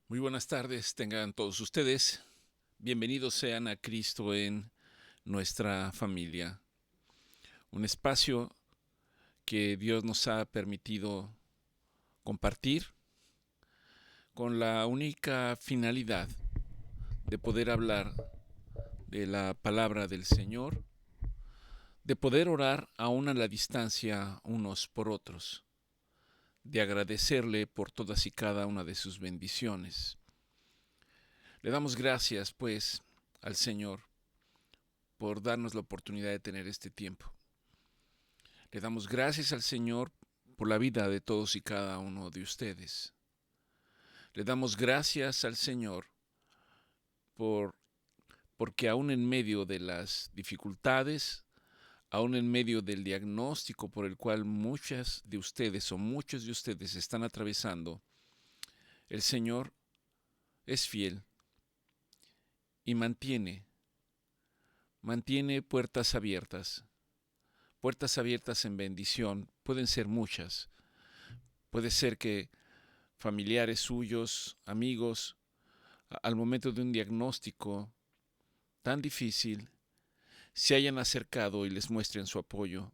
Muy buenas tardes, tengan todos ustedes. Bienvenidos sean a Cristo en nuestra familia. Un espacio que Dios nos ha permitido compartir con la única finalidad de poder hablar de la palabra del Señor, de poder orar aún a la distancia unos por otros, de agradecerle por todas y cada una de sus bendiciones. Le damos gracias, pues, al Señor por darnos la oportunidad de tener este tiempo. Le damos gracias al Señor por la vida de todos y cada uno de ustedes. Le damos gracias al Señor por, porque aún en medio de las dificultades, aún en medio del diagnóstico por el cual muchas de ustedes o muchos de ustedes están atravesando, el Señor es fiel y mantiene puertas abiertas en bendición. Pueden ser muchas. Puede ser que familiares suyos, amigos, al momento de un diagnóstico tan difícil, se hayan acercado y les muestren su apoyo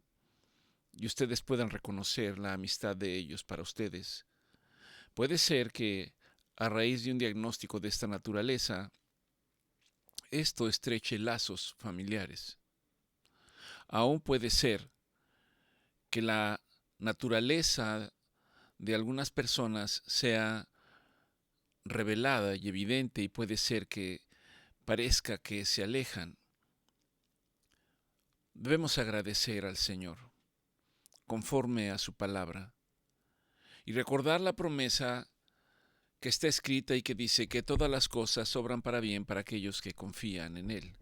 y ustedes puedan reconocer la amistad de ellos para ustedes. Puede ser que a raíz de un diagnóstico de esta naturaleza, esto estreche lazos familiares. Aún puede ser que la naturaleza de algunas personas sea revelada y evidente y puede ser que parezca que se alejan. Debemos agradecer al Señor conforme a su palabra y recordar la promesa que está escrita y que dice que todas las cosas obran para bien para aquellos que confían en Él.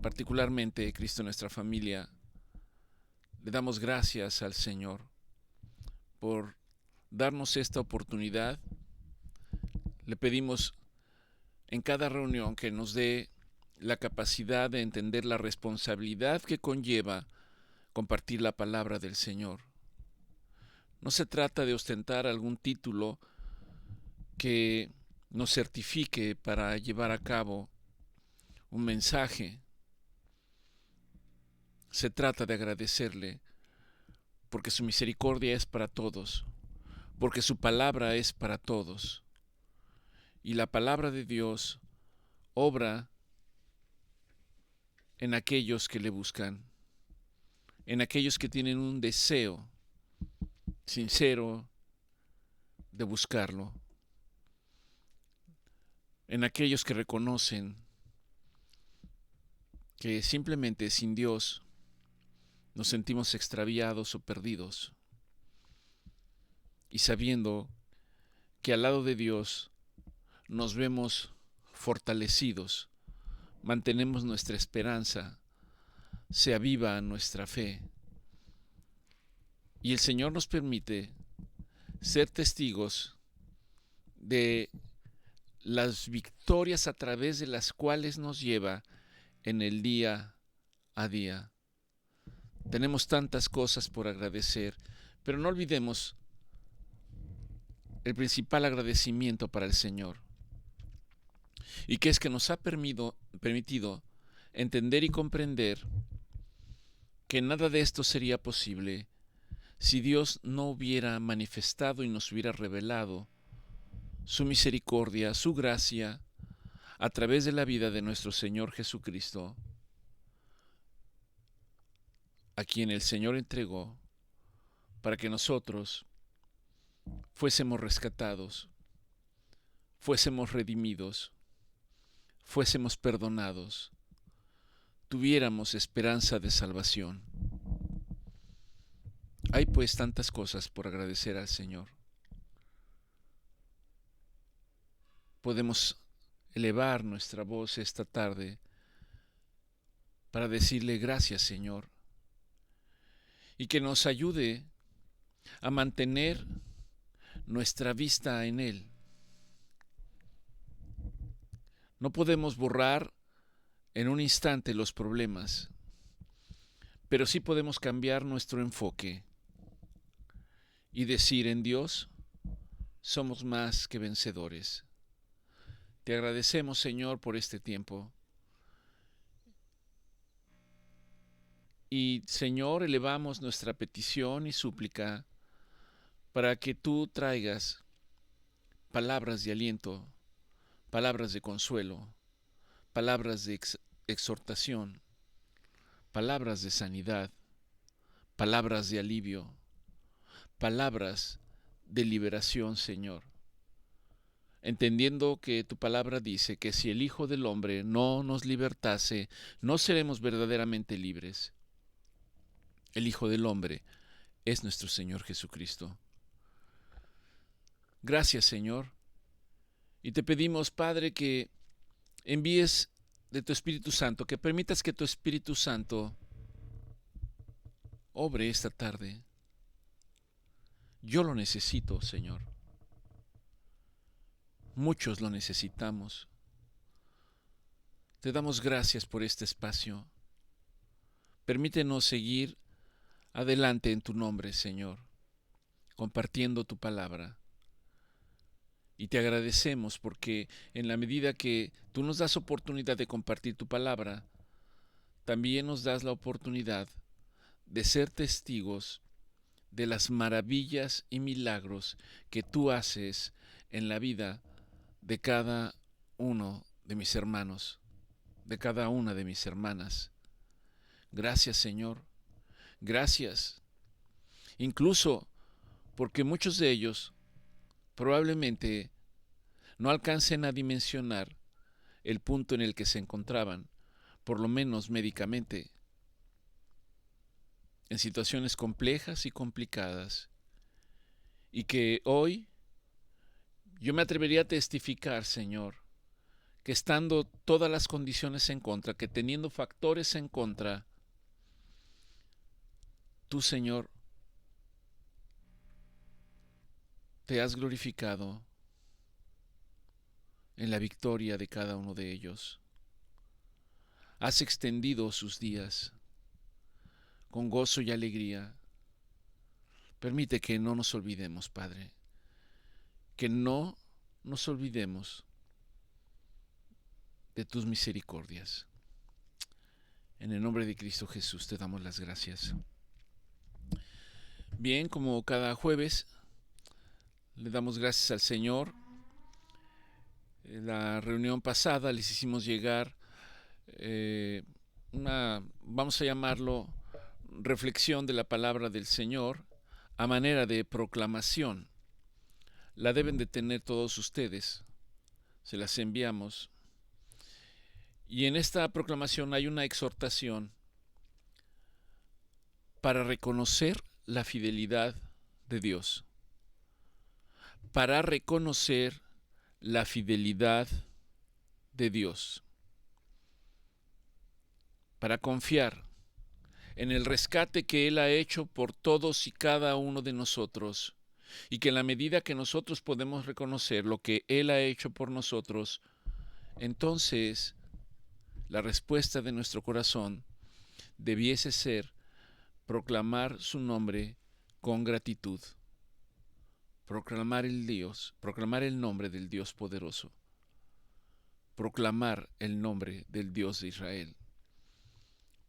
Particularmente, Cristo, nuestra familia, le damos gracias al Señor por darnos esta oportunidad. Le pedimos en cada reunión que nos dé la capacidad de entender la responsabilidad que conlleva compartir la palabra del Señor. No se trata de ostentar algún título que nos certifique para llevar a cabo un mensaje. Se trata de agradecerle porque su misericordia es para todos, porque su palabra es para todos. Y la palabra de Dios obra en aquellos que le buscan, en aquellos que tienen un deseo sincero de buscarlo, en aquellos que reconocen que simplemente sin Dios nos sentimos extraviados o perdidos, y sabiendo que al lado de Dios nos vemos fortalecidos, mantenemos nuestra esperanza, se aviva nuestra fe, y el Señor nos permite ser testigos de las victorias a través de las cuales nos lleva en el día a día. Tenemos tantas cosas por agradecer, pero no olvidemos el principal agradecimiento para el Señor, y que es que nos ha permitido entender y comprender que nada de esto sería posible si Dios no hubiera manifestado y nos hubiera revelado su misericordia, su gracia, a través de la vida de nuestro Señor Jesucristo, a quien el Señor entregó para que nosotros fuésemos rescatados, fuésemos redimidos, fuésemos perdonados, tuviéramos esperanza de salvación. Hay pues tantas cosas por agradecer al Señor. Podemos elevar nuestra voz esta tarde para decirle gracias, Señor, y que nos ayude a mantener nuestra vista en Él. No podemos borrar en un instante los problemas, pero sí podemos cambiar nuestro enfoque y decir: en Dios somos más que vencedores. Te agradecemos, Señor, por este tiempo. Y, Señor, elevamos nuestra petición y súplica para que tú traigas palabras de aliento, palabras de consuelo, palabras de exhortación, palabras de sanidad, palabras de alivio, palabras de liberación, Señor. Entendiendo que tu palabra dice que si el Hijo del Hombre no nos libertase, no seremos verdaderamente libres. El Hijo del Hombre es nuestro Señor Jesucristo. Gracias, Señor. Y te pedimos, Padre, que envíes de tu Espíritu Santo, que permitas que tu Espíritu Santo obre esta tarde. Yo lo necesito, Señor. Muchos lo necesitamos. Te damos gracias por este espacio. Permítenos seguir adelante en tu nombre, Señor, compartiendo tu palabra. Y te agradecemos porque en la medida que tú nos das oportunidad de compartir tu palabra, también nos das la oportunidad de ser testigos de las maravillas y milagros que tú haces en la vida de cada uno de mis hermanos, de cada una de mis hermanas. Gracias, Señor. Gracias. Incluso porque muchos de ellos probablemente no alcancen a dimensionar el punto en el que se encontraban, por lo menos médicamente, en situaciones complejas y complicadas, y que hoy yo me atrevería a testificar, Señor, que estando todas las condiciones en contra, que teniendo factores en contra, tú, Señor, te has glorificado en la victoria de cada uno de ellos. Has extendido sus días con gozo y alegría. Permite que no nos olvidemos, Padre, que no nos olvidemos de tus misericordias. En el nombre de Cristo Jesús te damos las gracias. Bien, como cada jueves, le damos gracias al Señor. En la reunión pasada les hicimos llegar vamos a llamarlo, reflexión de la palabra del Señor a manera de proclamación. La deben de tener todos ustedes. Se las enviamos. Y en esta proclamación hay una exhortación para reconocer la fidelidad de Dios. Para reconocer la fidelidad de Dios. Para confiar en el rescate que Él ha hecho por todos y cada uno de nosotros, y que en la medida que nosotros podemos reconocer lo que Él ha hecho por nosotros, entonces la respuesta de nuestro corazón debiese ser proclamar su nombre con gratitud, proclamar el nombre del Dios poderoso, proclamar el nombre del Dios de Israel,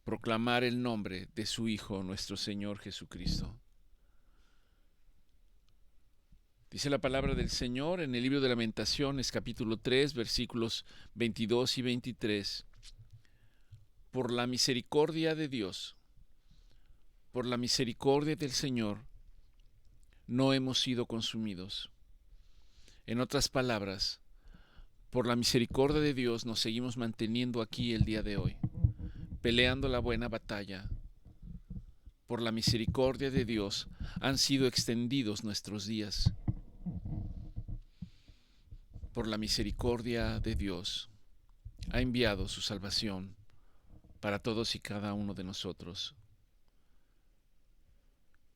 proclamar el nombre de su Hijo, nuestro Señor Jesucristo. Dice la palabra del Señor en el libro de Lamentaciones, capítulo 3, versículos 22 y 23. Por la misericordia de Dios, por la misericordia del Señor, no hemos sido consumidos. En otras palabras, por la misericordia de Dios nos seguimos manteniendo aquí el día de hoy, peleando la buena batalla. Por la misericordia de Dios han sido extendidos nuestros días. Por la misericordia de Dios ha enviado su salvación para todos y cada uno de nosotros.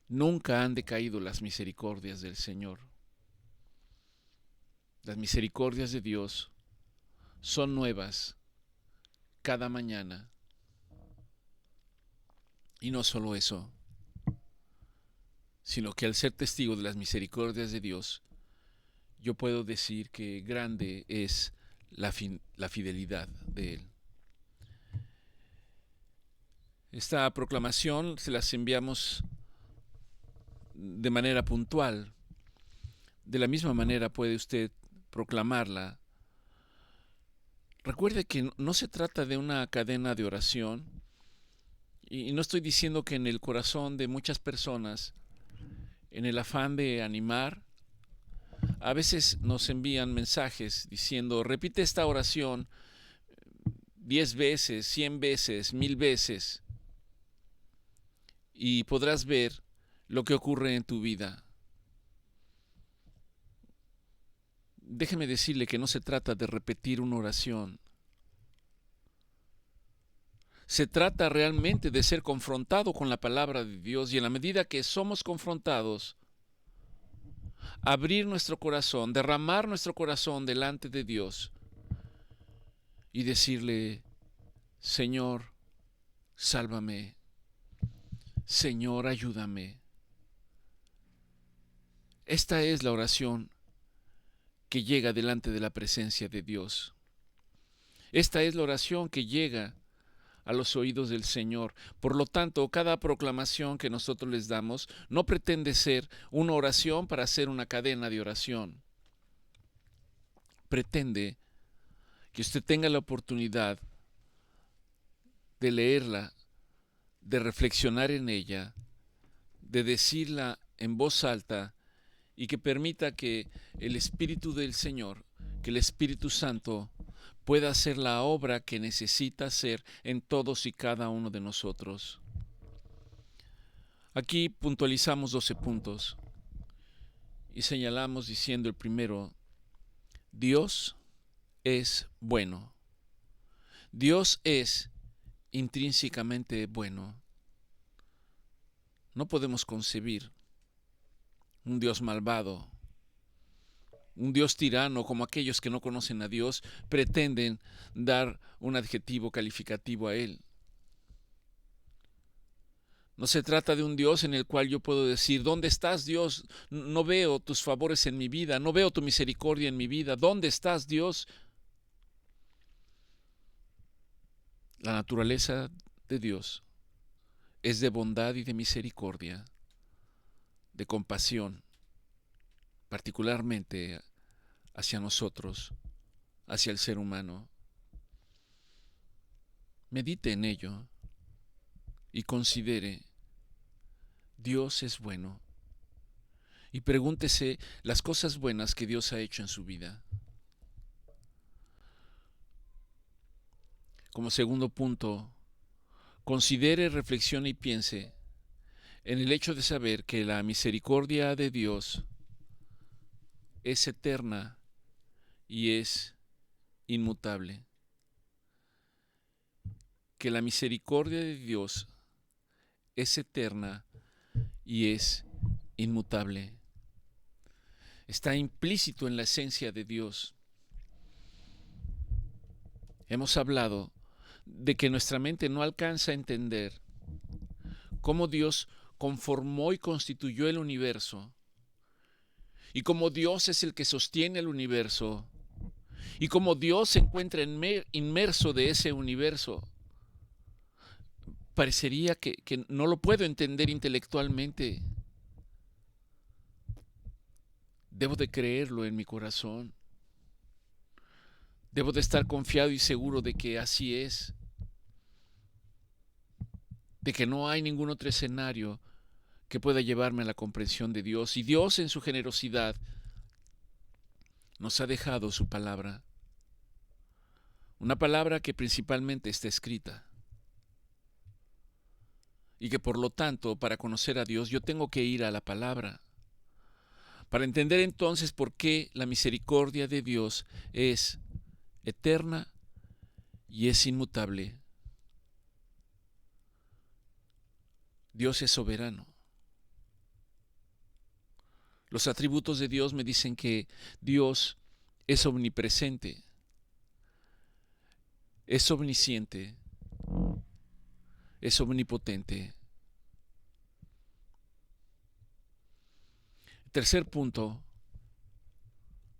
Nunca han decaído las misericordias del Señor. Las misericordias de Dios son nuevas cada mañana. Y no solo eso, sino que al ser testigo de las misericordias de Dios, yo puedo decir que grande es la fidelidad de Él. Esta proclamación se las enviamos de manera puntual. De la misma manera puede usted proclamarla. Recuerde que no se trata de una cadena de oración, y no estoy diciendo que en el corazón de muchas personas, en el afán de animar, a veces nos envían mensajes diciendo: repite esta oración 10 veces, 100 veces, 1000 veces, y podrás ver lo que ocurre en tu vida. Déjeme decirle que no se trata de repetir una oración. Se trata realmente de ser confrontado con la palabra de Dios, y en la medida que somos confrontados, abrir nuestro corazón, derramar nuestro corazón delante de Dios y decirle: Señor, sálvame. Señor, ayúdame. Esta es la oración que llega delante de la presencia de Dios. Esta es la oración que llega a los oídos del Señor. Por lo tanto, cada proclamación que nosotros les damos no pretende ser una oración para hacer una cadena de oración. Pretende que usted tenga la oportunidad de leerla, de reflexionar en ella, de decirla en voz alta, y que permita que el Espíritu del Señor, que el Espíritu Santo, pueda hacer la obra que necesita hacer en todos y cada uno de nosotros. Aquí puntualizamos 12 puntos y señalamos diciendo el primero: Dios es bueno. Dios es intrínsecamente bueno. No podemos concebir un Dios malvado, un Dios tirano, como aquellos que no conocen a Dios pretenden dar un adjetivo calificativo a Él. No se trata de un Dios en el cual yo puedo decir: ¿dónde estás, Dios? No veo tus favores en mi vida, no veo tu misericordia en mi vida. ¿Dónde estás, Dios? La naturaleza de Dios es de bondad y de misericordia, de compasión, particularmente hacia nosotros, hacia el ser humano. Medite en ello y considere: Dios es bueno. Y pregúntese las cosas buenas que Dios ha hecho en su vida. Como segundo punto, considere, reflexione y piense en el hecho de saber que la misericordia de Dios es eterna y es inmutable. Que la misericordia de Dios es eterna y es inmutable. Está implícito en la esencia de Dios. Hemos hablado de que nuestra mente no alcanza a entender cómo Dios conformó y constituyó el universo, y cómo Dios es el que sostiene el universo, y cómo Dios se encuentra inmerso de ese universo. Parecería que no lo puedo entender intelectualmente. Debo de creerlo en mi corazón. Debo de estar confiado y seguro de que así es, de que no hay ningún otro escenario que pueda llevarme a la comprensión de Dios. Y Dios, en su generosidad, nos ha dejado su palabra, una palabra que principalmente está escrita, y que por lo tanto, para conocer a Dios, yo tengo que ir a la palabra, para entender entonces por qué la misericordia de Dios es eterna y es inmutable. Dios es soberano. Los atributos de Dios me dicen que Dios es omnipresente, es omnisciente, es omnipotente. Tercer punto,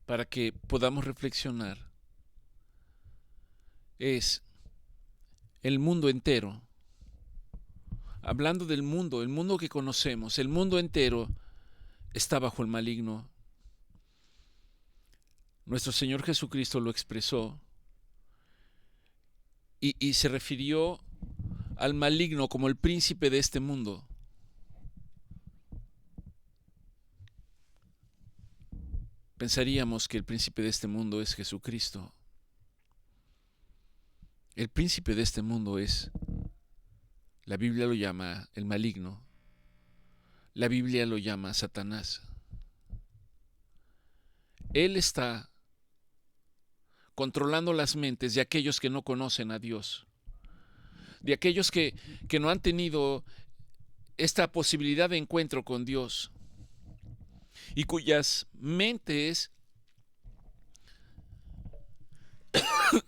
para que podamos reflexionar es el mundo entero. Hablando del mundo, el mundo que conocemos, el mundo entero está bajo el maligno. Nuestro Señor Jesucristo lo expresó y se refirió al maligno como el príncipe de este mundo. Pensaríamos que el príncipe de este mundo es Jesucristo. El príncipe de este mundo es, la Biblia lo llama el maligno, la Biblia lo llama Satanás. Él está controlando las mentes de aquellos que no conocen a Dios, de aquellos que no han tenido esta posibilidad de encuentro con Dios y cuyas mentes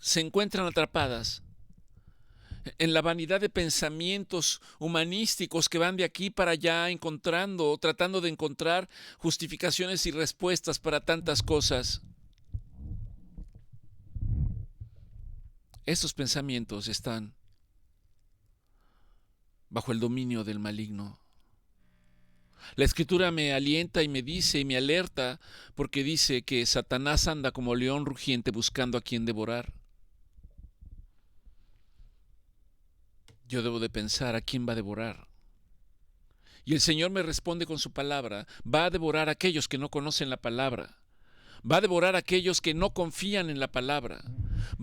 se encuentran atrapadas en la vanidad de pensamientos humanísticos que van de aquí para allá tratando de encontrar justificaciones y respuestas para tantas cosas. Estos pensamientos están bajo el dominio del maligno. La Escritura me alienta y me dice y me alerta porque dice que Satanás anda como león rugiente buscando a quien devorar. Yo debo de pensar a quién va a devorar. Y el Señor me responde con su palabra, va a devorar a aquellos que no conocen la palabra. Va a devorar a aquellos que no confían en la palabra.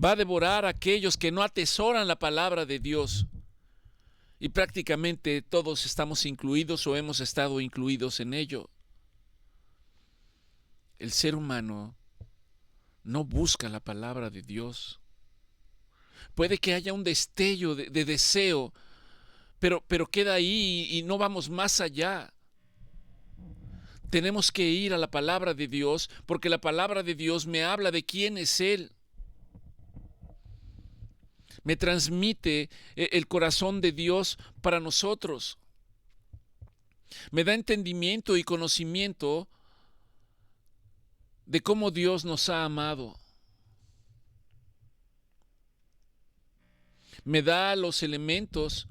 Va a devorar a aquellos que no atesoran la palabra de Dios. Y prácticamente todos estamos incluidos o hemos estado incluidos en ello. El ser humano no busca la palabra de Dios. Puede que haya un destello de deseo, pero queda ahí y no vamos más allá. Tenemos que ir a la palabra de Dios porque la palabra de Dios me habla de quién es Él. Me transmite el corazón de Dios para nosotros. Me da entendimiento y conocimiento de cómo Dios nos ha amado. Me da los elementos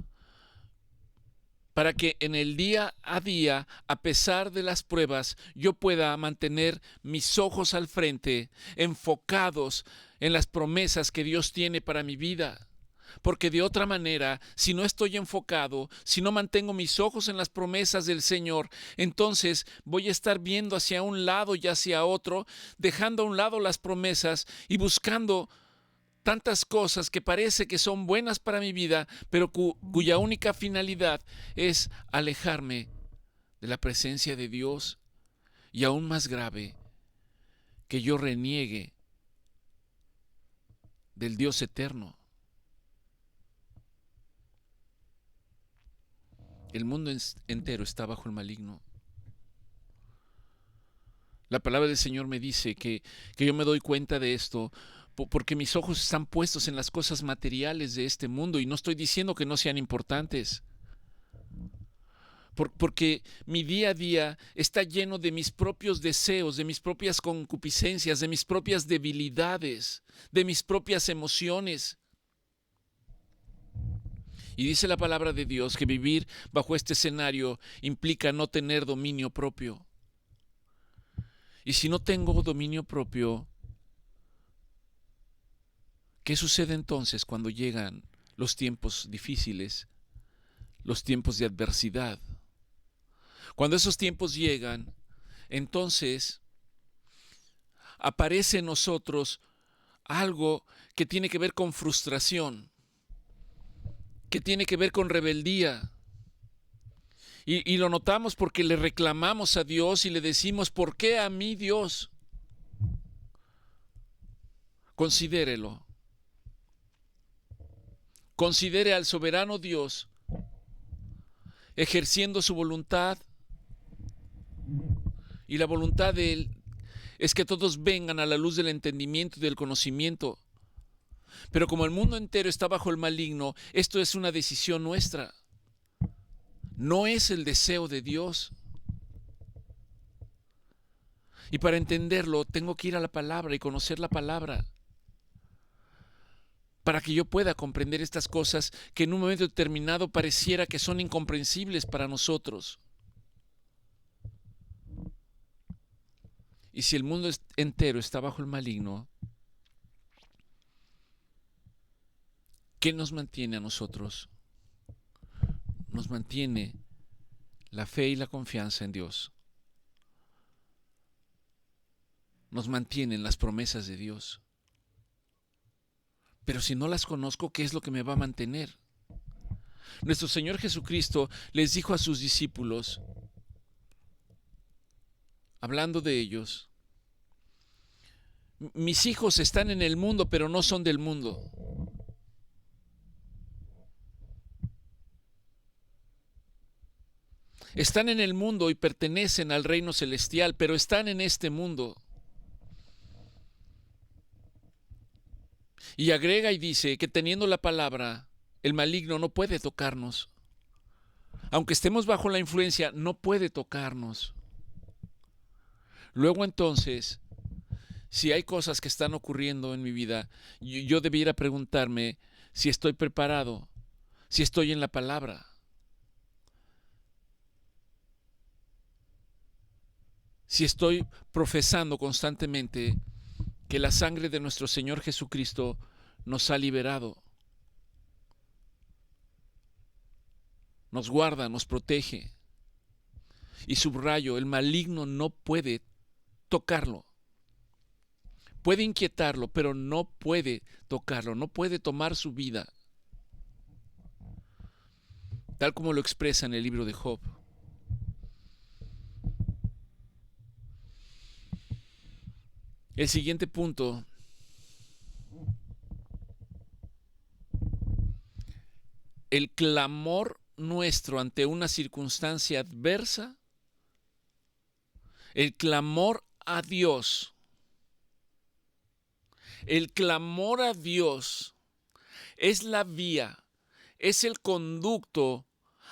para que en el día a día, a pesar de las pruebas, yo pueda mantener mis ojos al frente, enfocados en las promesas que Dios tiene para mi vida. Porque de otra manera, si no estoy enfocado, si no mantengo mis ojos en las promesas del Señor, entonces voy a estar viendo hacia un lado y hacia otro, dejando a un lado las promesas y buscando tantas cosas que parece que son buenas para mi vida, pero cuya única finalidad es alejarme de la presencia de Dios y aún más grave, que yo reniegue del Dios eterno. El mundo entero está bajo el maligno. La palabra del Señor me dice que yo me doy cuenta de esto porque mis ojos están puestos en las cosas materiales de este mundo, y no estoy diciendo que no sean importantes, porque mi día a día está lleno de mis propios deseos, de mis propias concupiscencias, de mis propias debilidades, de mis propias emociones. Y dice la palabra de Dios que vivir bajo este escenario implica no tener dominio propio. Y si no tengo dominio propio, ¿qué sucede entonces cuando llegan los tiempos difíciles, los tiempos de adversidad? Cuando esos tiempos llegan, entonces aparece en nosotros algo que tiene que ver con frustración, que tiene que ver con rebeldía. Y lo notamos porque le reclamamos a Dios y le decimos, ¿por qué a mí, Dios? Considérelo. Considere al soberano Dios ejerciendo su voluntad, y la voluntad de Él es que todos vengan a la luz del entendimiento y del conocimiento. Pero como el mundo entero está bajo el maligno, esto es una decisión nuestra. No es el deseo de Dios. Y para entenderlo, tengo que ir a la palabra y conocer la palabra, para que yo pueda comprender estas cosas que en un momento determinado pareciera que son incomprensibles para nosotros. Y si el mundo entero está bajo el maligno, ¿qué nos mantiene a nosotros? Nos mantiene la fe y la confianza en Dios. Nos mantienen las promesas de Dios. Pero si no las conozco, ¿qué es lo que me va a mantener? Nuestro Señor Jesucristo les dijo a sus discípulos, hablando de ellos, mis hijos están en el mundo, pero no son del mundo. Están en el mundo y pertenecen al reino celestial, pero están en este mundo. Y agrega y dice que teniendo la palabra, el maligno no puede tocarnos. Aunque estemos bajo la influencia, no puede tocarnos. Luego entonces, si hay cosas que están ocurriendo en mi vida, yo debiera preguntarme si estoy preparado, si estoy en la palabra. Si estoy profesando constantemente que la sangre de nuestro Señor Jesucristo nos ha liberado, nos guarda, nos protege. Y subrayo, el maligno no puede tocarlo. Puede inquietarlo, pero no puede tocarlo, no puede tomar su vida. Tal como lo expresa en el libro de Job. El siguiente punto. El clamor nuestro ante una circunstancia adversa, el clamor a Dios, el clamor a Dios es la vía, es el conducto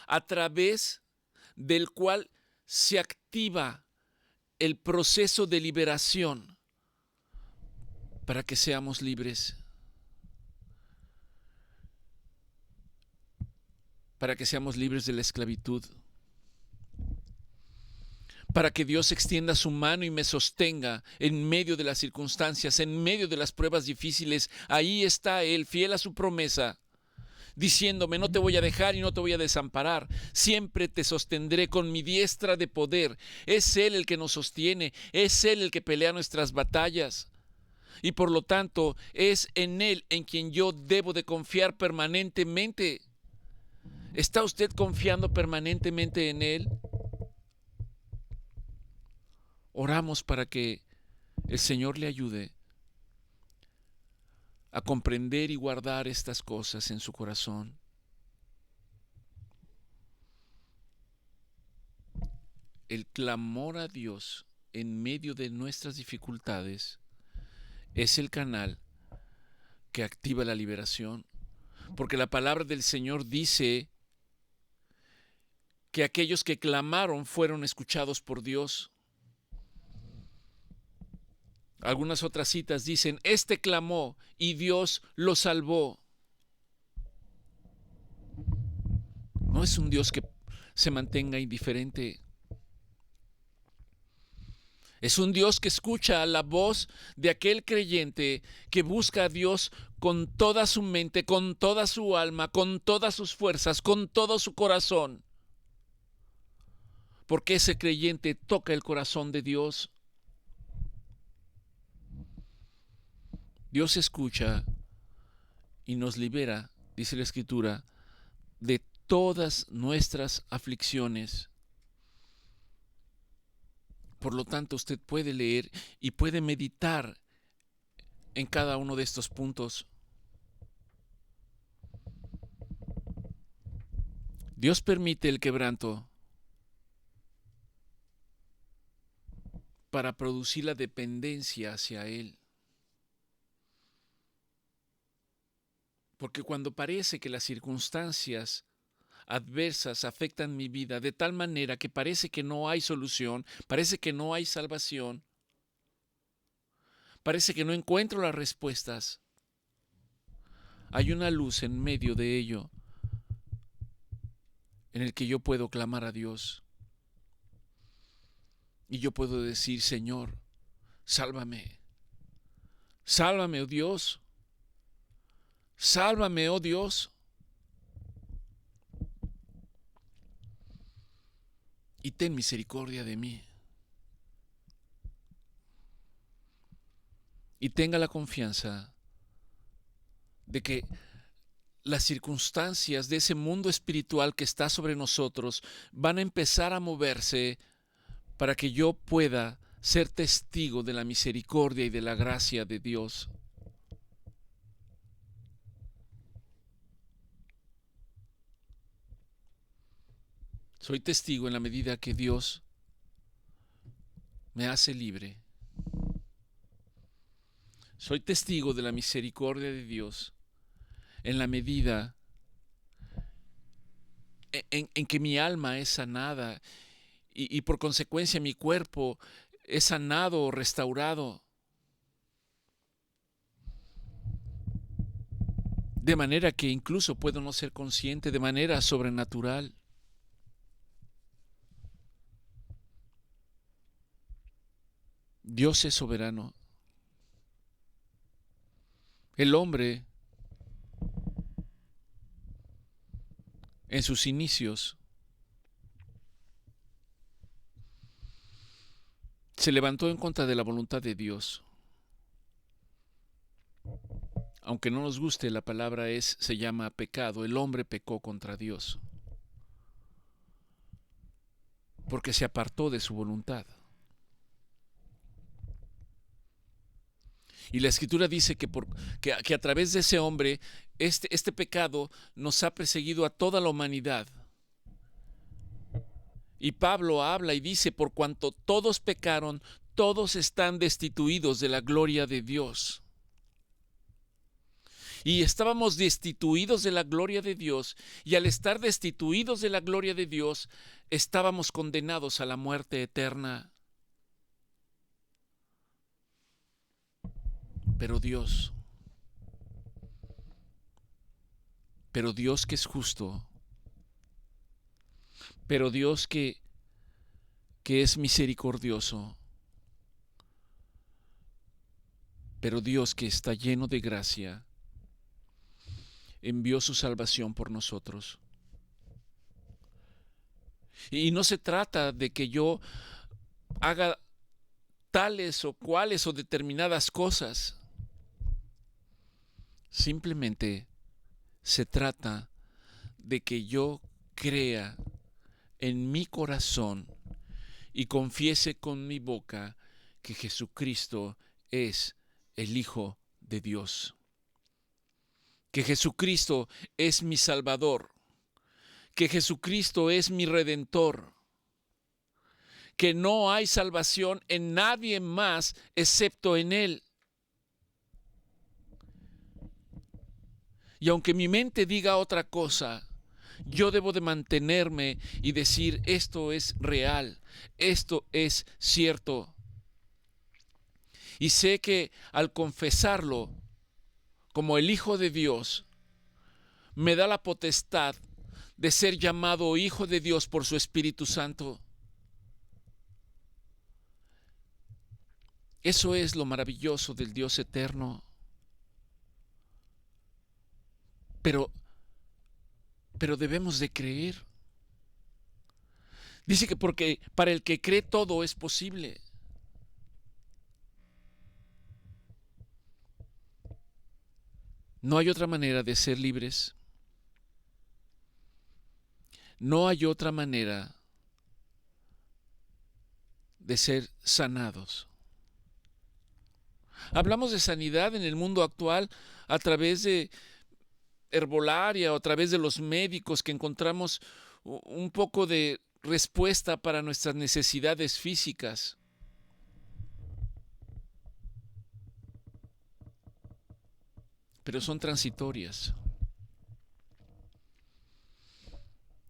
a través del cual se activa el proceso de liberación para que seamos libres, para que seamos libres de la esclavitud, para que Dios extienda su mano y me sostenga en medio de las circunstancias, en medio de las pruebas difíciles. Ahí está Él, fiel a su promesa, diciéndome, no te voy a dejar y no te voy a desamparar, siempre te sostendré con mi diestra de poder. Es Él el que nos sostiene, es Él el que pelea nuestras batallas. Y por lo tanto, es en Él en quien yo debo de confiar permanentemente. ¿Está usted confiando permanentemente en Él? Oramos para que el Señor le ayude a comprender y guardar estas cosas en su corazón. El clamor a Dios en medio de nuestras dificultades es el canal que activa la liberación, porque la palabra del Señor dice que aquellos que clamaron fueron escuchados por Dios. Algunas otras citas dicen, este clamó y Dios lo salvó. No es un Dios que se mantenga indiferente. Es un Dios que escucha la voz de aquel creyente que busca a Dios con toda su mente, con toda su alma, con todas sus fuerzas, con todo su corazón. Porque ese creyente toca el corazón de Dios. Dios escucha y nos libera, dice la Escritura, de todas nuestras aflicciones. Por lo tanto, usted puede leer y puede meditar en cada uno de estos puntos. Dios permite el quebranto para producir la dependencia hacia Él. Porque cuando parece que las circunstancias adversas afectan mi vida de tal manera que parece que no hay solución, parece que no hay salvación, Parece que no encuentro las respuestas. Hay una luz en medio de ello en el que yo puedo clamar a Dios. Y yo puedo decir, Señor, sálvame. Sálvame, oh Dios. Sálvame, oh Dios. Y ten misericordia de mí. Y tenga la confianza de que las circunstancias de ese mundo espiritual que está sobre nosotros van a empezar a moverse para que yo pueda ser testigo de la misericordia y de la gracia de Dios. Soy testigo en la medida que Dios me hace libre. Soy testigo de la misericordia de Dios en la medida en que mi alma es sanada y por consecuencia mi cuerpo es sanado o restaurado. De manera que incluso puedo no ser consciente, de manera sobrenatural. Dios es soberano. El hombre, en sus inicios, se levantó en contra de la voluntad de Dios. Aunque no nos guste, la palabra se llama pecado. El hombre pecó contra Dios porque se apartó de su voluntad. Y la Escritura dice que a través de ese hombre, este pecado nos ha perseguido a toda la humanidad. Y Pablo habla y dice, por cuanto todos pecaron, todos están destituidos de la gloria de Dios. Y estábamos destituidos de la gloria de Dios, y al estar destituidos de la gloria de Dios, estábamos condenados a la muerte eterna. Pero Dios que es justo, pero Dios que es misericordioso, pero Dios que está lleno de gracia, envió su salvación por nosotros. Y no se trata de que yo haga tales o cuales o determinadas cosas. Simplemente se trata de que yo crea en mi corazón y confiese con mi boca que Jesucristo es el Hijo de Dios. Que Jesucristo es mi Salvador. Que Jesucristo es mi Redentor. Que no hay salvación en nadie más excepto en Él. Y aunque mi mente diga otra cosa, yo debo de mantenerme y decir, esto es real, esto es cierto. Y sé que al confesarlo como el Hijo de Dios, me da la potestad de ser llamado Hijo de Dios por su Espíritu Santo. Eso es lo maravilloso del Dios eterno. Pero debemos de creer. Dice que porque para el que cree todo es posible. No hay otra manera de ser libres. No hay otra manera de ser sanados. Hablamos de sanidad en el mundo actual a través de herbolaria o a través de los médicos, que encontramos un poco de respuesta para nuestras necesidades físicas. Pero son transitorias.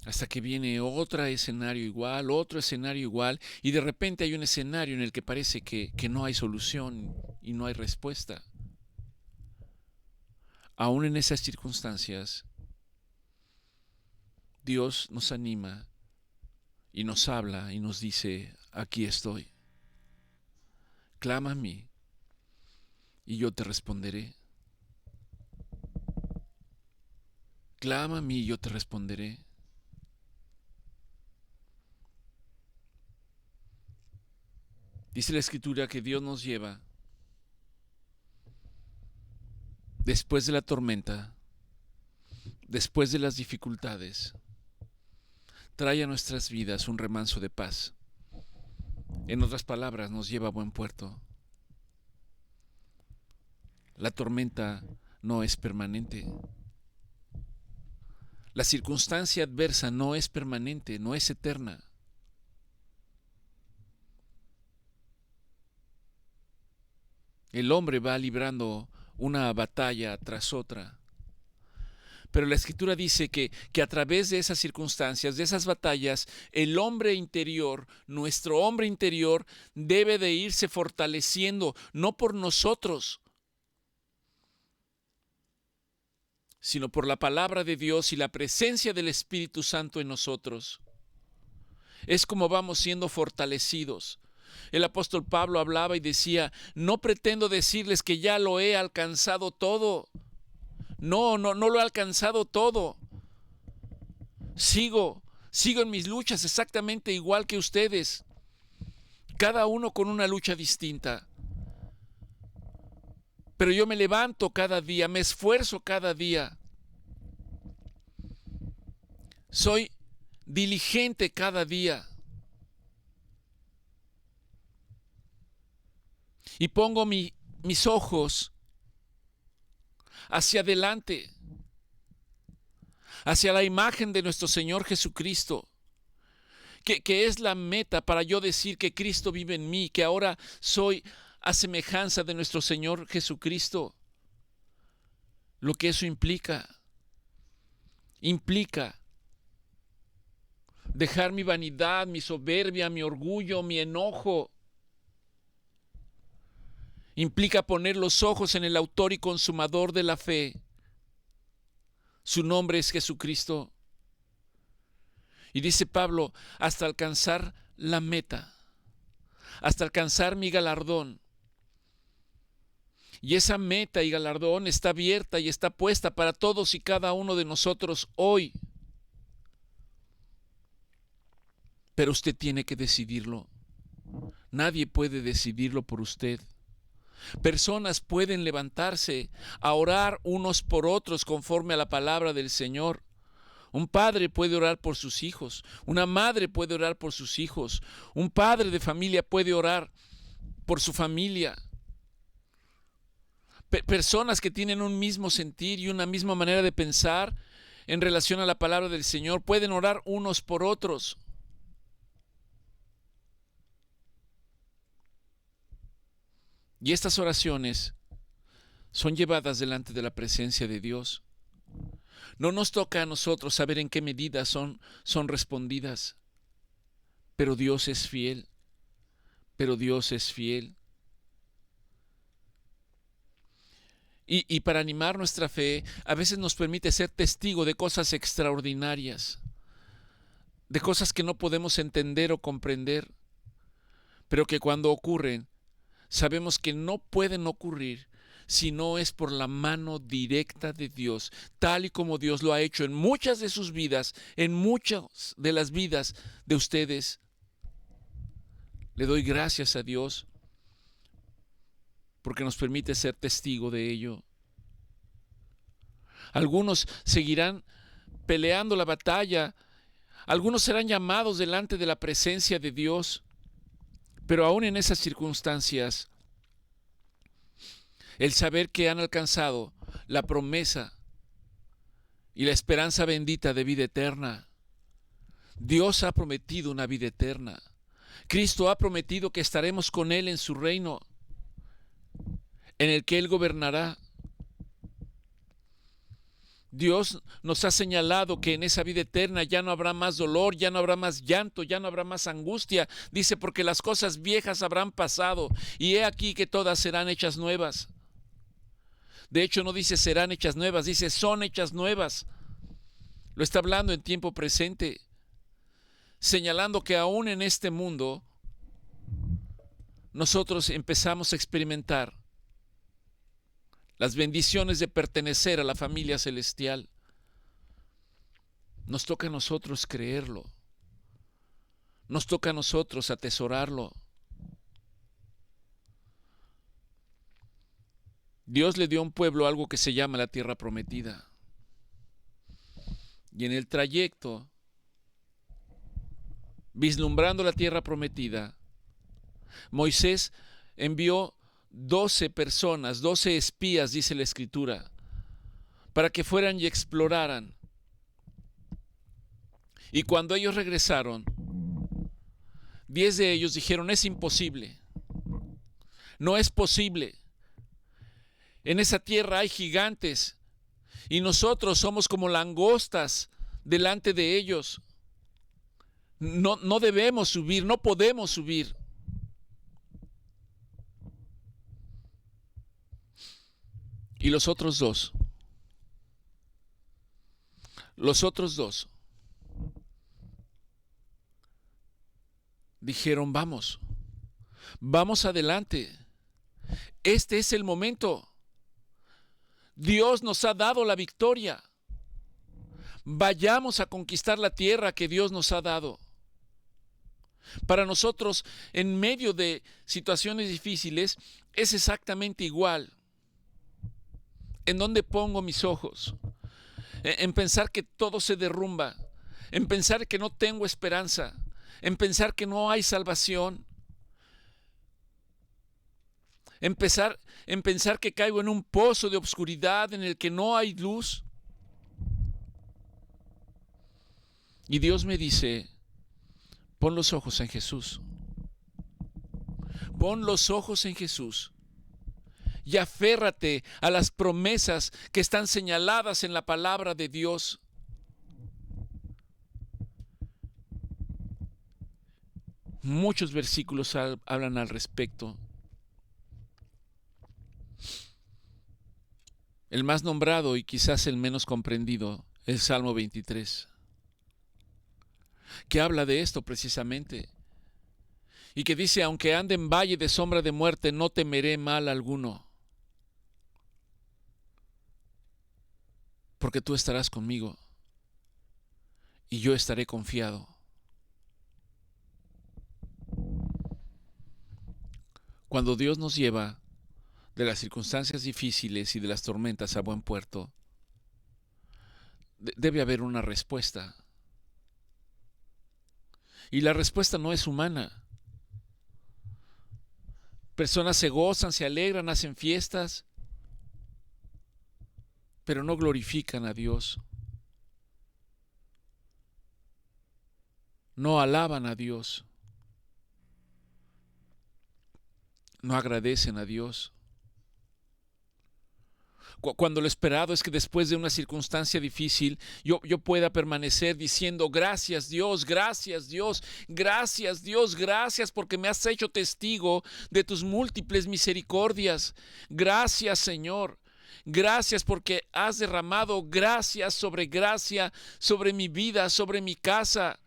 Hasta que viene otro escenario igual, y de repente hay un escenario en el que parece que no hay solución y no hay respuesta. Aún en esas circunstancias, Dios nos anima y nos habla y nos dice: aquí estoy. Clama a mí y yo te responderé. Clama a mí y yo te responderé. Dice la Escritura que Dios nos lleva después de la tormenta, después de las dificultades, trae a nuestras vidas un remanso de paz. En otras palabras, nos lleva a buen puerto. La tormenta no es permanente. La circunstancia adversa no es permanente, no es eterna. El hombre va librando una batalla tras otra. Pero la Escritura dice que a través de esas circunstancias, de esas batallas, el hombre interior, nuestro hombre interior, debe de irse fortaleciendo, no por nosotros, sino por la palabra de Dios y la presencia del Espíritu Santo en nosotros. Es como vamos siendo fortalecidos. El apóstol Pablo hablaba y decía: no pretendo decirles que ya lo he alcanzado todo. No lo he alcanzado todo. Sigo en mis luchas exactamente igual que ustedes. Cada uno con una lucha distinta. Pero yo me levanto cada día, me esfuerzo cada día. Soy diligente cada día. Y pongo mis ojos hacia adelante, hacia la imagen de nuestro Señor Jesucristo, que es la meta para yo decir que Cristo vive en mí, que ahora soy a semejanza de nuestro Señor Jesucristo. Lo que eso implica dejar mi vanidad, mi soberbia, mi orgullo, mi enojo. Implica poner los ojos en el autor y consumador de la fe. Su nombre es Jesucristo. Y dice Pablo: hasta alcanzar la meta, hasta alcanzar mi galardón. Y esa meta y galardón está abierta y está puesta para todos y cada uno de nosotros hoy. Pero usted tiene que decidirlo. Nadie puede decidirlo por usted. Personas pueden levantarse a orar unos por otros conforme a la palabra del Señor. Un padre puede orar por sus hijos, una madre puede orar por sus hijos, un padre de familia puede orar por su familia. Personas que tienen un mismo sentir y una misma manera de pensar en relación a la palabra del Señor pueden orar unos por otros. Y estas oraciones son llevadas delante de la presencia de Dios. No nos toca a nosotros saber en qué medida son respondidas, pero Dios es fiel, Y para animar nuestra fe, a veces nos permite ser testigo de cosas extraordinarias, de cosas que no podemos entender o comprender, pero que cuando ocurren, sabemos que no pueden ocurrir si no es por la mano directa de Dios, tal y como Dios lo ha hecho en muchas de sus vidas, en muchas de las vidas de ustedes. Le doy gracias a Dios porque nos permite ser testigo de ello. Algunos seguirán peleando la batalla, algunos serán llamados delante de la presencia de Dios, pero aún en esas circunstancias, el saber que han alcanzado la promesa y la esperanza bendita de vida eterna. Dios ha prometido una vida eterna. Cristo ha prometido que estaremos con Él en su reino, en el que Él gobernará. Dios nos ha señalado que en esa vida eterna ya no habrá más dolor, ya no habrá más llanto, ya no habrá más angustia. Dice, porque las cosas viejas habrán pasado y he aquí que todas serán hechas nuevas. De hecho, no dice serán hechas nuevas, dice son hechas nuevas. Lo está hablando en tiempo presente, señalando que aún en este mundo nosotros empezamos a experimentar las bendiciones de pertenecer a la familia celestial. Nos toca a nosotros creerlo. Nos toca a nosotros atesorarlo. Dios le dio a un pueblo algo que se llama la tierra prometida. Y en el trayecto, vislumbrando la tierra prometida, Moisés envió 12 personas, 12 espías, dice la Escritura, para que fueran y exploraran. Y cuando ellos regresaron, 10 de ellos dijeron, es imposible, no es posible. En esa tierra hay gigantes y nosotros somos como langostas delante de ellos. No debemos subir, no podemos subir. Y los otros dos dijeron, vamos adelante. Este es el momento. Dios nos ha dado la victoria. Vayamos a conquistar la tierra que Dios nos ha dado. Para nosotros, en medio de situaciones difíciles, es exactamente igual. ¿En dónde pongo mis ojos? En pensar que todo se derrumba, en pensar que no tengo esperanza, en pensar que no hay salvación, en pensar que caigo en un pozo de oscuridad en el que no hay luz. Y Dios me dice, pon los ojos en Jesús. Pon los ojos en Jesús. Y aférrate a las promesas que están señaladas en la palabra de Dios. Muchos versículos hablan al respecto. El más nombrado y quizás el menos comprendido es el Salmo 23, que habla de esto precisamente. Y que dice, aunque ande en valle de sombra de muerte, no temeré mal alguno, porque tú estarás conmigo y yo estaré confiado. Cuando Dios nos lleva de las circunstancias difíciles y de las tormentas a buen puerto, debe haber una respuesta. Y la respuesta no es humana. Personas se gozan, se alegran, hacen fiestas, pero no glorifican a Dios. No alaban a Dios. No agradecen a Dios. Cuando lo esperado es que después de una circunstancia difícil yo pueda permanecer diciendo gracias Dios, gracias Dios, gracias Dios, gracias porque me has hecho testigo de tus múltiples misericordias. Gracias Señor, gracias porque has derramado gracia sobre mi vida, sobre mi casa.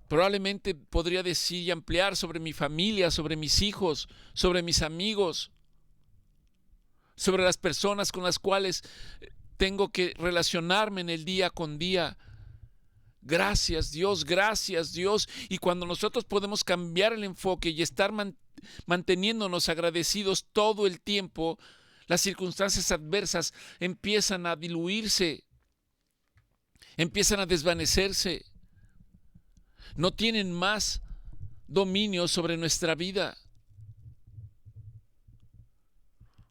Probablemente podría decir y ampliar sobre mi familia, sobre mis hijos, sobre mis amigos, sobre las personas con las cuales tengo que relacionarme en el día con día. Gracias Dios, gracias Dios. Y cuando nosotros podemos cambiar el enfoque y estar manteniéndonos agradecidos todo el tiempo, las circunstancias adversas empiezan a diluirse, empiezan a desvanecerse. No tienen más dominio sobre nuestra vida.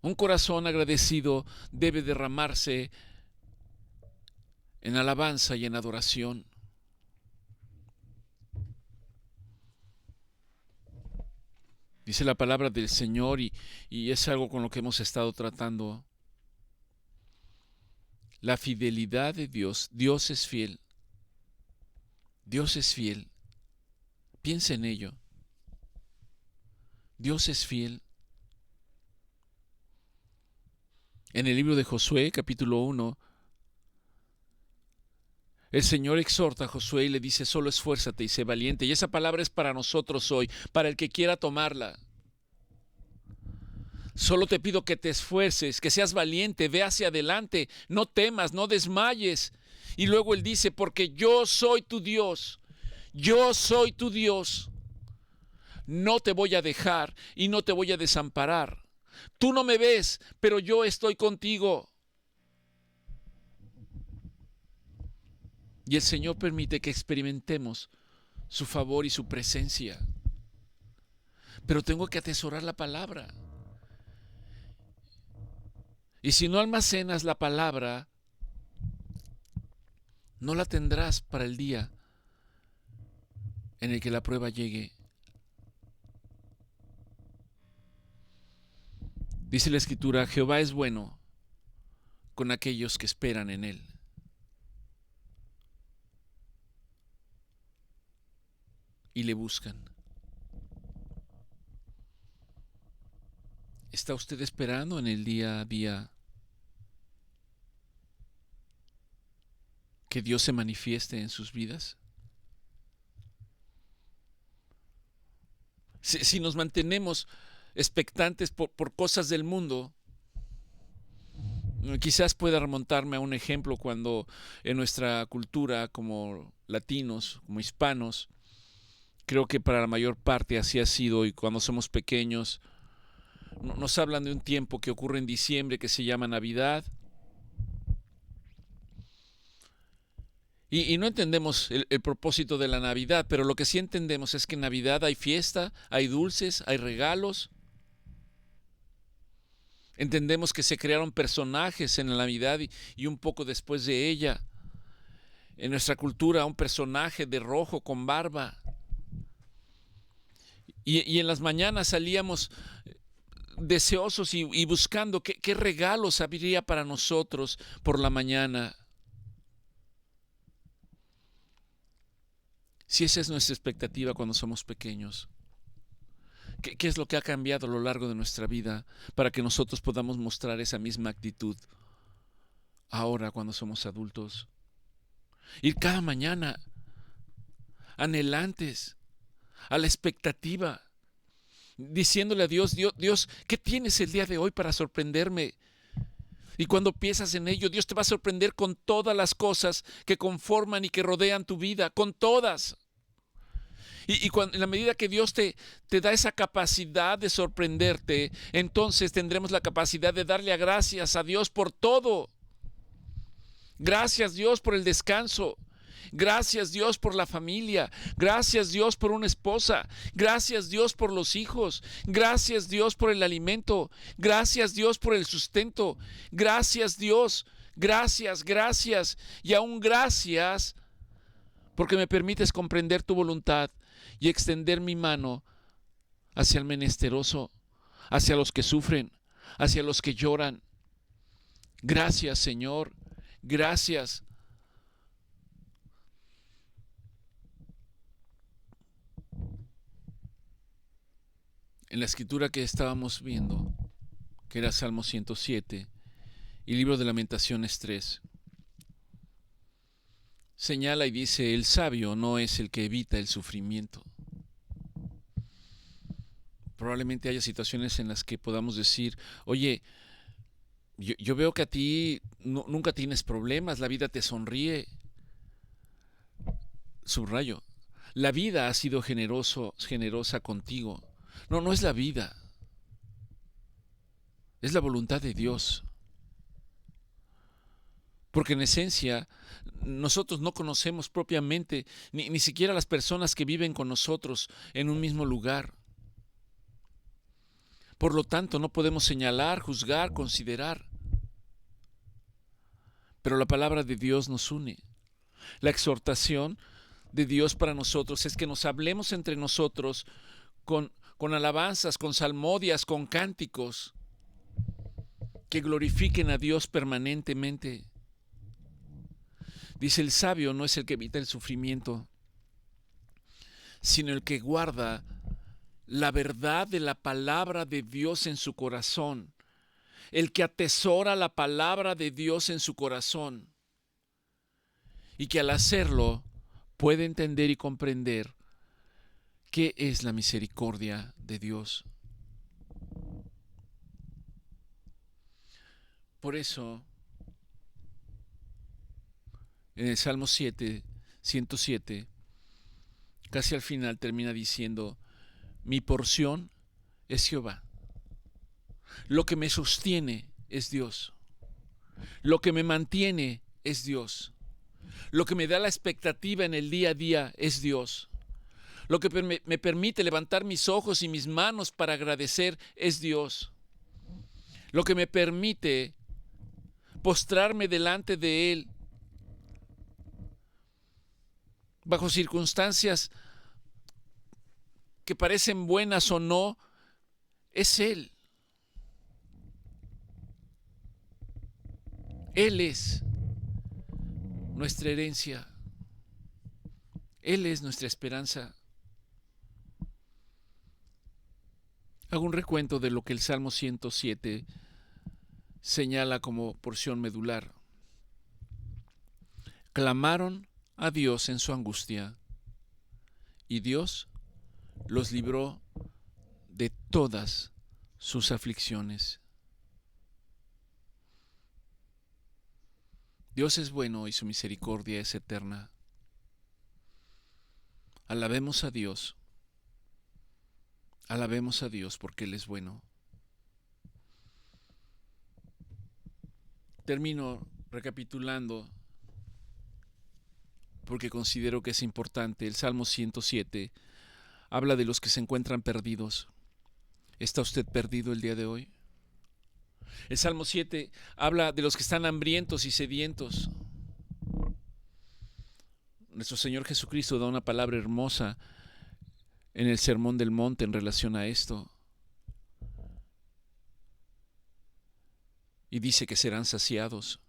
Un corazón agradecido debe derramarse en alabanza y en adoración. Dice la palabra del Señor y es algo con lo que hemos estado tratando. la fidelidad de Dios. Dios es fiel. Dios es fiel. Piensa en ello. Dios es fiel. En el libro de Josué, capítulo 1, el Señor exhorta a Josué y le dice: solo esfuérzate y sé valiente. Y esa palabra es para nosotros hoy, para el que quiera tomarla. Solo te pido que te esfuerces, que seas valiente, ve hacia adelante, no temas, no desmayes. Y luego Él dice: porque yo soy tu Dios, yo soy tu Dios. No te voy a dejar y no te voy a desamparar. Tú no me ves, pero yo estoy contigo. Y el Señor permite que experimentemos su favor y su presencia. Pero tengo que atesorar la palabra. Y si no almacenas la palabra, no la tendrás para el día en el que la prueba llegue. Dice la Escritura: Jehová es bueno con aquellos que esperan en Él. Y le buscan. ¿Está usted esperando en el día a día que Dios se manifieste en sus vidas? Si nos mantenemos expectantes por cosas del mundo, quizás pueda remontarme a un ejemplo cuando en nuestra cultura como latinos, como hispanos, creo que para la mayor parte así ha sido, y cuando somos pequeños nos hablan de un tiempo que ocurre en diciembre que se llama Navidad. Y no entendemos el propósito de la Navidad, pero lo que sí entendemos es que en Navidad hay fiesta, hay dulces, hay regalos. Entendemos que se crearon personajes en la Navidad y un poco después de ella. En nuestra cultura, un personaje de rojo con barba. Y en las mañanas salíamos deseosos y buscando qué regalos habría para nosotros por la mañana. Si esa es nuestra expectativa cuando somos pequeños, ¿qué es lo que ha cambiado a lo largo de nuestra vida para que nosotros podamos mostrar esa misma actitud ahora cuando somos adultos? Ir cada mañana anhelantes, a la expectativa, diciéndole a Dios: Dios, ¿qué tienes el día de hoy para sorprenderme? Y cuando piensas en ello, Dios te va a sorprender con todas las cosas que conforman y que rodean tu vida, con todas. Y en la medida que Dios te da esa capacidad de sorprenderte, entonces tendremos la capacidad de darle gracias a Dios por todo. Gracias, Dios, por el descanso. Gracias, Dios, por la familia. Gracias, Dios, por una esposa. Gracias, Dios, por los hijos. Gracias, Dios, por el alimento. Gracias, Dios, por el sustento. Gracias, Dios. Gracias. Y aún gracias porque me permites comprender tu voluntad y extender mi mano hacia el menesteroso, hacia los que sufren, hacia los que lloran. Gracias, Señor. Gracias. En la escritura que estábamos viendo, que era Salmo 107 y Libro de Lamentaciones 3, señala y dice: el sabio no es el que evita el sufrimiento. Probablemente haya situaciones en las que podamos decir: oye, yo veo que a ti nunca tienes problemas, la vida te sonríe. Subrayo, la vida ha sido generosa contigo. No es la vida, es la voluntad de Dios. Porque en esencia nosotros no conocemos propiamente ni siquiera las personas que viven con nosotros en un mismo lugar. Por lo tanto, no podemos señalar, juzgar, considerar. Pero la palabra de Dios nos une. La exhortación de Dios para nosotros es que nos hablemos entre nosotros con alabanzas, con salmodias, con cánticos que glorifiquen a Dios permanentemente. Dice, el sabio no es el que evita el sufrimiento, sino el que guarda la verdad de la palabra de Dios en su corazón, el que atesora la palabra de Dios en su corazón y que al hacerlo puede entender y comprender qué es la misericordia de Dios. Por eso, en el Salmo 107, casi al final termina diciendo, mi porción es Jehová. Lo que me sostiene es Dios. Lo que me mantiene es Dios. Lo que me da la expectativa en el día a día es Dios. Lo que me permite levantar mis ojos y mis manos para agradecer es Dios. Lo que me permite postrarme delante de Él bajo circunstancias que parecen buenas o no, es Él. Él es nuestra herencia. Él es nuestra esperanza. Hago un recuento de lo que el Salmo 107 señala como porción medular. Clamaron a Dios en su angustia, y Dios los libró de todas sus aflicciones. Dios es bueno y su misericordia es eterna. Alabemos a Dios porque Él es bueno. Termino recapitulando porque considero que es importante. El Salmo 107 habla de los que se encuentran perdidos. ¿Está usted perdido el día de hoy? El Salmo 7 habla de los que están hambrientos y sedientos. Nuestro Señor Jesucristo da una palabra hermosa en el Sermón del Monte en relación a esto. Y dice que serán saciados.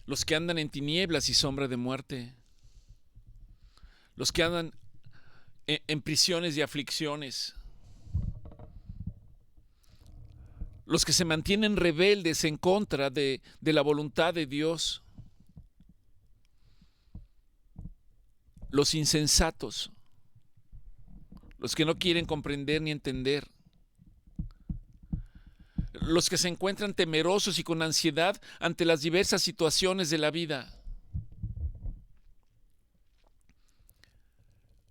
Los que andan en tinieblas y sombra de muerte. Los que andan en prisiones y aflicciones. Los que se mantienen rebeldes en contra de la voluntad de Dios. Los insensatos. Los que no quieren comprender ni entender. Los que se encuentran temerosos y con ansiedad ante las diversas situaciones de la vida.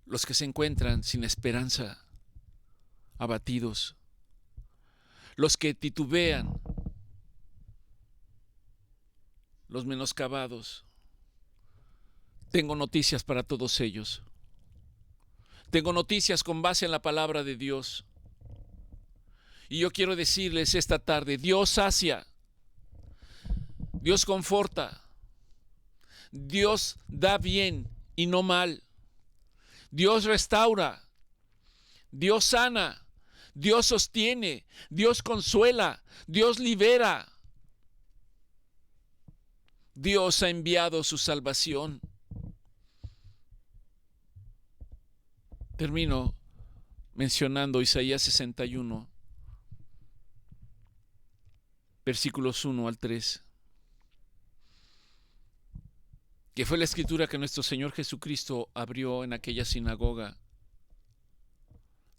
Los que se encuentran sin esperanza, abatidos. Los que titubean, los menoscabados. Tengo noticias para todos ellos. Tengo noticias con base en la palabra de Dios. Y yo quiero decirles esta tarde, Dios sacia, Dios conforta, Dios da bien y no mal, Dios restaura, Dios sana, Dios sostiene, Dios consuela, Dios libera. Dios ha enviado su salvación. Termino mencionando Isaías 61. Versículos 1 al 3, que fue la escritura que nuestro Señor Jesucristo abrió en aquella sinagoga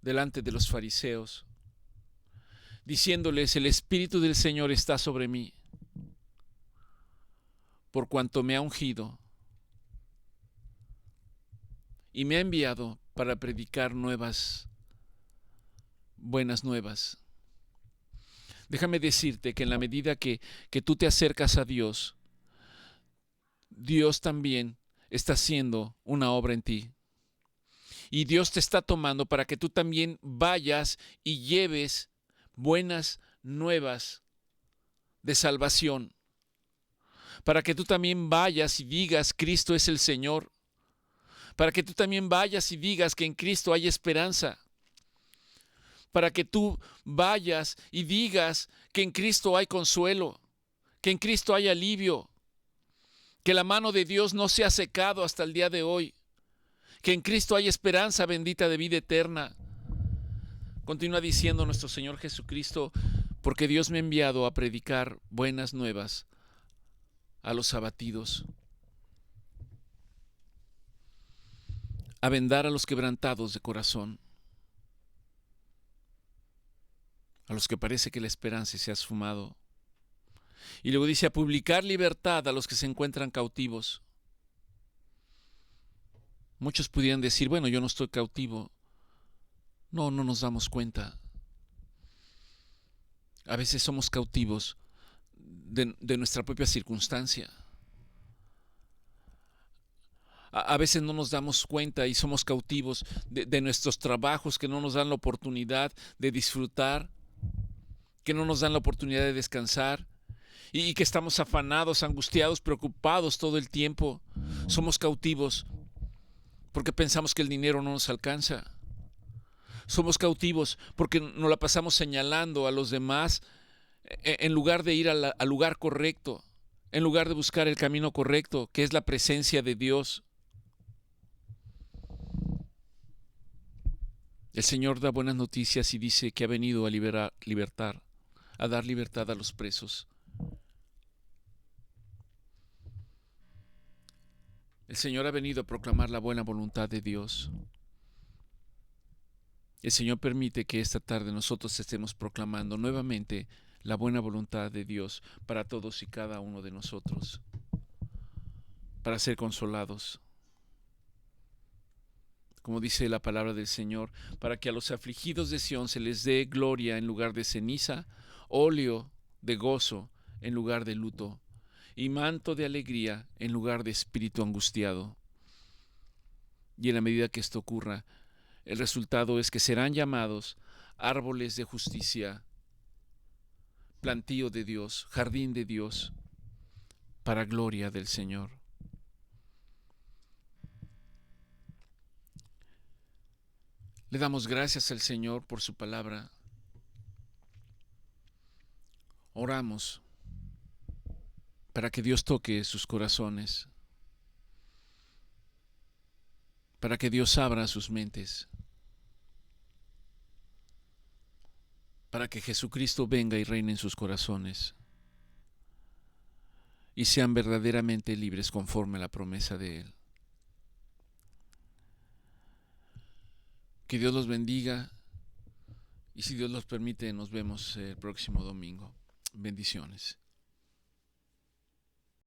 delante de los fariseos, diciéndoles, el Espíritu del Señor está sobre mí, por cuanto me ha ungido y me ha enviado para predicar buenas nuevas. Déjame decirte que en la medida que tú te acercas a Dios, Dios también está haciendo una obra en ti. Y Dios te está tomando para que tú también vayas y lleves buenas nuevas de salvación. Para que tú también vayas y digas, Cristo es el Señor. Para que tú también vayas y digas que en Cristo hay esperanza. Para que tú vayas y digas que en Cristo hay consuelo, que en Cristo hay alivio, que la mano de Dios no se ha secado hasta el día de hoy, que en Cristo hay esperanza bendita de vida eterna. Continúa diciendo nuestro Señor Jesucristo, porque Dios me ha enviado a predicar buenas nuevas a los abatidos, a vendar a los quebrantados de corazón, a los que parece que la esperanza se ha esfumado. Y luego dice, a publicar libertad a los que se encuentran cautivos. Muchos pudieran decir, bueno, yo no estoy cautivo. No nos damos cuenta. A veces somos cautivos de nuestra propia circunstancia. A veces no nos damos cuenta y somos cautivos de nuestros trabajos que no nos dan la oportunidad de disfrutar, que no nos dan la oportunidad de descansar y que estamos afanados, angustiados, preocupados todo el tiempo. Somos cautivos porque pensamos que el dinero no nos alcanza. Somos cautivos porque nos la pasamos señalando a los demás en lugar de ir al lugar correcto, en lugar de buscar el camino correcto, que es la presencia de Dios. El Señor da buenas noticias y dice que ha venido a a dar libertad a los presos. El Señor ha venido a proclamar la buena voluntad de Dios. El Señor permite que esta tarde nosotros estemos proclamando nuevamente la buena voluntad de Dios para todos y cada uno de nosotros, para ser consolados. Como dice la palabra del Señor, para que a los afligidos de Sión se les dé gloria en lugar de ceniza, óleo de gozo en lugar de luto, y manto de alegría en lugar de espíritu angustiado. Y en la medida que esto ocurra, el resultado es que serán llamados árboles de justicia, plantío de Dios, jardín de Dios, para gloria del Señor. Le damos gracias al Señor por su palabra. Oramos para que Dios toque sus corazones, para que Dios abra sus mentes, para que Jesucristo venga y reine en sus corazones y sean verdaderamente libres conforme a la promesa de Él. Que Dios los bendiga y si Dios los permite nos vemos el próximo domingo. Bendiciones.